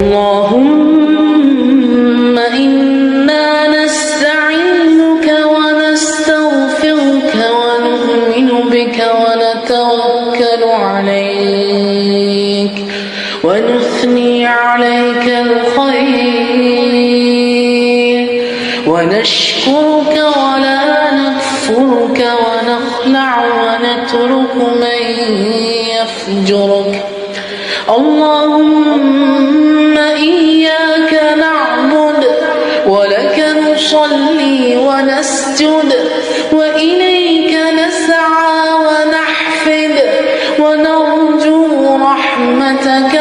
اللهم إنا نستعينك ونستغفرك ونؤمن بك ونتوكل عليك ونثني عليك الخير ونشكرك ولا نكفرك ونخلع ونترك من يفجرك. اللهم إياك نعبد ولك نصلي ونسجد وإليك نسعى ونحفد ونرجو رحمتك